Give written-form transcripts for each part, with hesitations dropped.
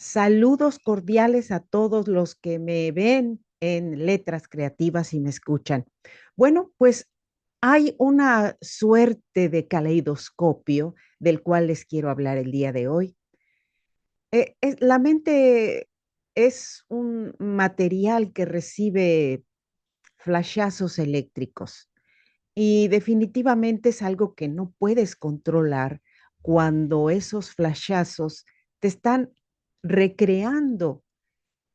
Saludos cordiales a todos los que me ven en Letras Creativas y me escuchan. Bueno, pues hay una suerte de caleidoscopio del cual les quiero hablar el día de hoy. La mente es un material que recibe flashazos eléctricos y definitivamente es algo que no puedes controlar cuando esos flashazos te están recreando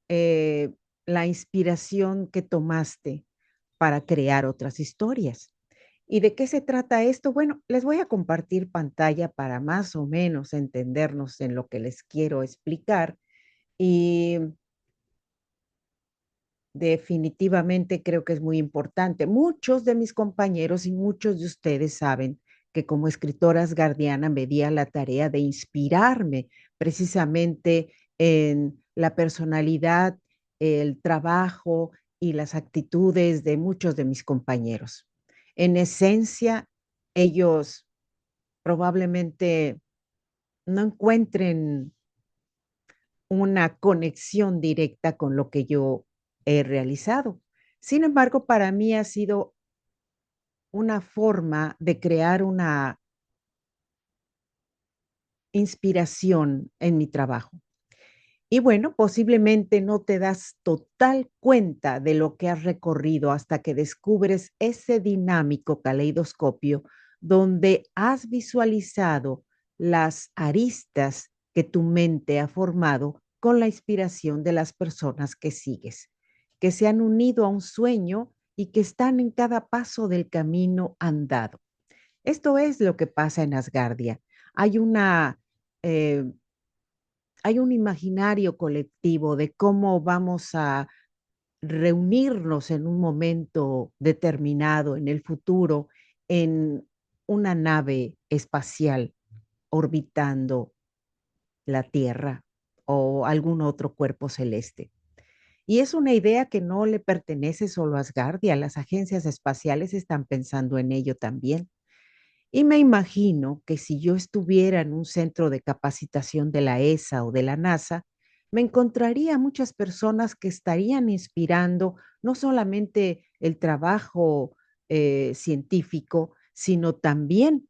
eh, la inspiración que tomaste para crear otras historias. ¿Y de qué se trata esto? Bueno, les voy a compartir pantalla para más o menos entendernos en lo que les quiero explicar y definitivamente creo que es muy importante. Muchos de mis compañeros y muchos de ustedes saben que como escritora asgardiana me di a la tarea de inspirarme precisamente en la personalidad, el trabajo y las actitudes de muchos de mis compañeros. En esencia, ellos probablemente no encuentren una conexión directa con lo que yo he realizado. Sin embargo, para mí ha sido una forma de crear una inspiración en mi trabajo. Y bueno, posiblemente no te das total cuenta de lo que has recorrido hasta que descubres ese dinámico caleidoscopio donde has visualizado las aristas que tu mente ha formado con la inspiración de las personas que sigues, que se han unido a un sueño y que están en cada paso del camino andado. Esto es lo que pasa en Asgardia. Hay una eh, hay un imaginario colectivo de cómo vamos a reunirnos en un momento determinado en el futuro en una nave espacial orbitando la Tierra o algún otro cuerpo celeste. Y es una idea que no le pertenece solo a Asgardia, las agencias espaciales están pensando en ello también. Y me imagino que si yo estuviera en un centro de capacitación de la ESA o de la NASA, me encontraría muchas personas que estarían inspirando no solamente el trabajo científico, sino también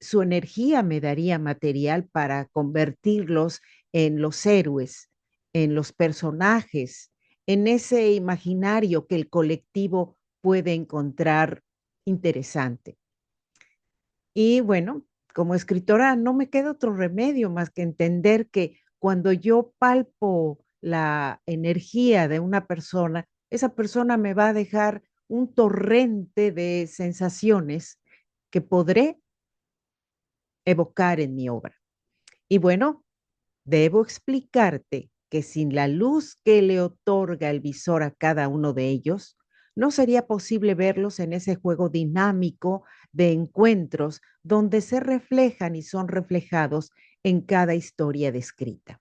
su energía me daría material para convertirlos en los héroes, en los personajes, en ese imaginario que el colectivo puede encontrar interesante. Y bueno, como escritora no me queda otro remedio más que entender que cuando yo palpo la energía de una persona, esa persona me va a dejar un torrente de sensaciones que podré evocar en mi obra. Y bueno, debo explicarte que sin la luz que le otorga el visor a cada uno de ellos, no sería posible verlos en ese juego dinámico de encuentros donde se reflejan y son reflejados en cada historia descrita.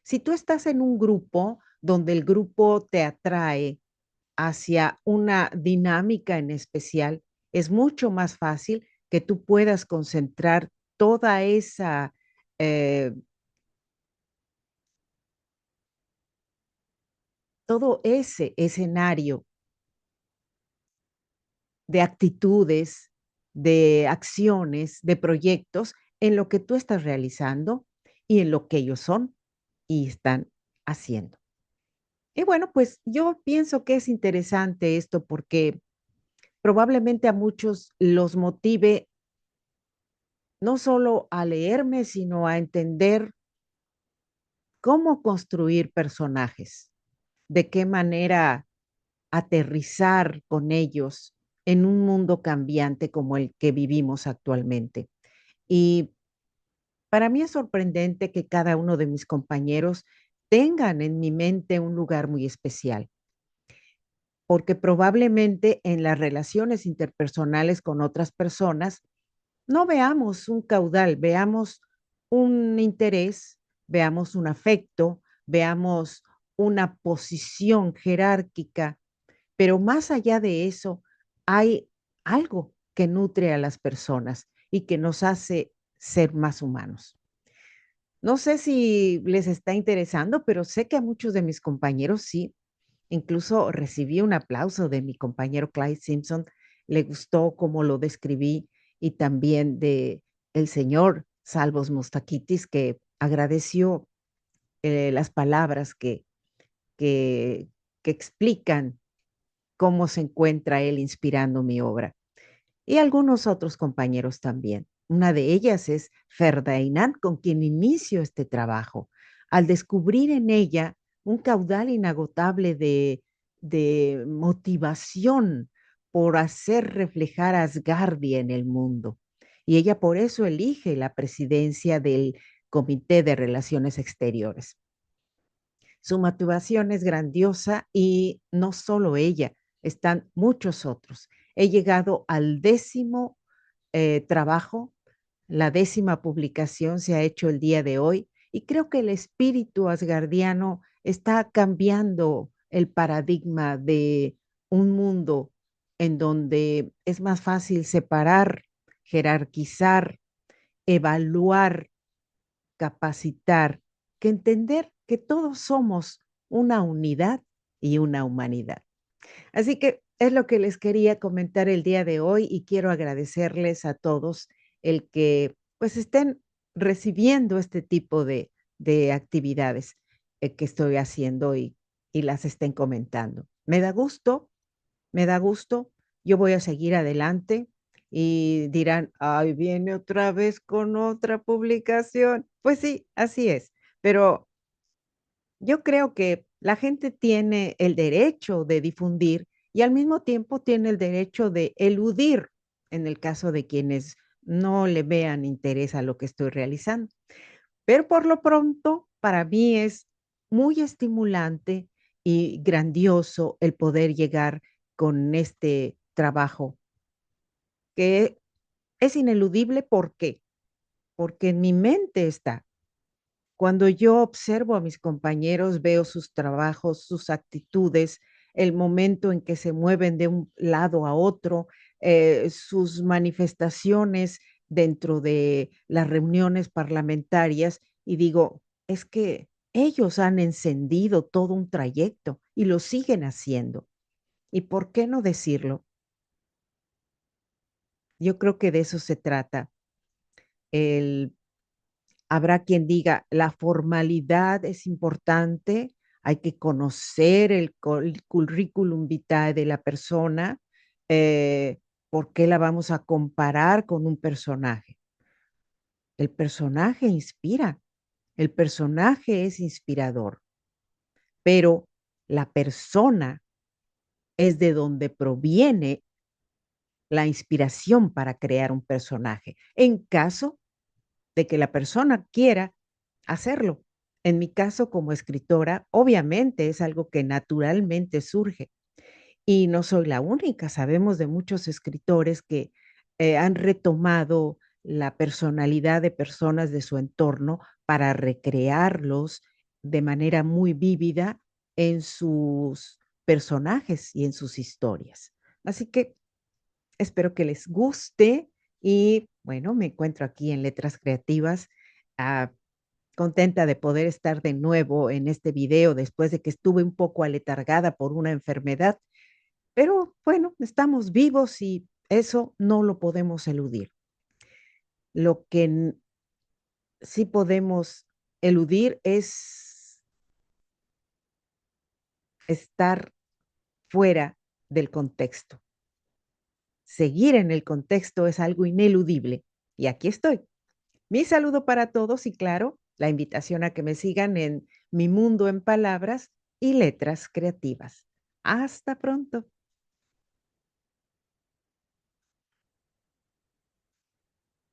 Si tú estás en un grupo donde el grupo te atrae hacia una dinámica en especial, es mucho más fácil que tú puedas concentrar toda esa eh, todo ese escenario de actitudes, de acciones, de proyectos en lo que tú estás realizando y en lo que ellos son y están haciendo. Y bueno, pues yo pienso que es interesante esto porque probablemente a muchos los motive no solo a leerme, sino a entender cómo construir personajes, de qué manera aterrizar con ellos en un mundo cambiante como el que vivimos actualmente. Y para mí es sorprendente que cada uno de mis compañeros tengan en mi mente un lugar muy especial, porque probablemente en las relaciones interpersonales con otras personas no veamos un caudal, veamos un interés, veamos un afecto, veamos una posición jerárquica. Pero más allá de eso, hay algo que nutre a las personas y que nos hace ser más humanos. No sé si les está interesando, pero sé que a muchos de mis compañeros sí. Incluso recibí un aplauso de mi compañero Clyde Simpson, le gustó cómo lo describí, y también de el señor Salvos Mustakitis, que agradeció, las palabras que que explican cómo se encuentra él inspirando mi obra. Y algunos otros compañeros también. Una de ellas es Ferda Inat, con quien inicio este trabajo, al descubrir en ella un caudal inagotable de motivación por hacer reflejar a Asgardia en el mundo. Y ella por eso elige la presidencia del Comité de Relaciones Exteriores. Su motivación es grandiosa y no solo ella, están muchos otros. He llegado al 10º trabajo, la 10ª publicación se ha hecho el día de hoy y creo que el espíritu asgardiano está cambiando el paradigma de un mundo en donde es más fácil separar, jerarquizar, evaluar, capacitar, que entender que todos somos una unidad y una humanidad. Así que es lo que les quería comentar el día de hoy y quiero agradecerles a todos el que pues estén recibiendo este tipo de actividades que estoy haciendo y las estén comentando. Me da gusto, yo voy a seguir adelante y dirán, ay, viene otra vez con otra publicación. Pues sí, así es, pero yo creo que la gente tiene el derecho de difundir y al mismo tiempo tiene el derecho de eludir en el caso de quienes no le vean interés a lo que estoy realizando. Pero por lo pronto, para mí es muy estimulante y grandioso el poder llegar con este trabajo que es ineludible. ¿Por qué? Porque en mi mente está. Cuando yo observo a mis compañeros, veo sus trabajos, sus actitudes, el momento en que se mueven de un lado a otro, sus manifestaciones dentro de las reuniones parlamentarias, y digo, es que ellos han encendido todo un trayecto y lo siguen haciendo. ¿Y por qué no decirlo? Yo creo que de eso se trata. El Habrá quien diga, la formalidad es importante, hay que conocer el currículum vitae de la persona, ¿por qué la vamos a comparar con un personaje? El personaje inspira, el personaje es inspirador, pero la persona es de donde proviene la inspiración para crear un personaje, en caso de que la persona quiera hacerlo. En mi caso, como escritora, obviamente es algo que naturalmente surge y no soy la única. Sabemos de muchos escritores que han retomado la personalidad de personas de su entorno para recrearlos de manera muy vívida en sus personajes y en sus historias. Así que espero que les guste y bueno, me encuentro aquí en Letras Creativas, ah, contenta de poder estar de nuevo en este video después de que estuve un poco aletargada por una enfermedad, pero bueno, estamos vivos y eso no lo podemos eludir. Lo que sí podemos eludir es estar fuera del contexto. Seguir en el contexto es algo ineludible y aquí estoy. Mi saludo para todos y claro, la invitación a que me sigan en Mi Mundo en Palabras y Letras Creativas. Hasta pronto.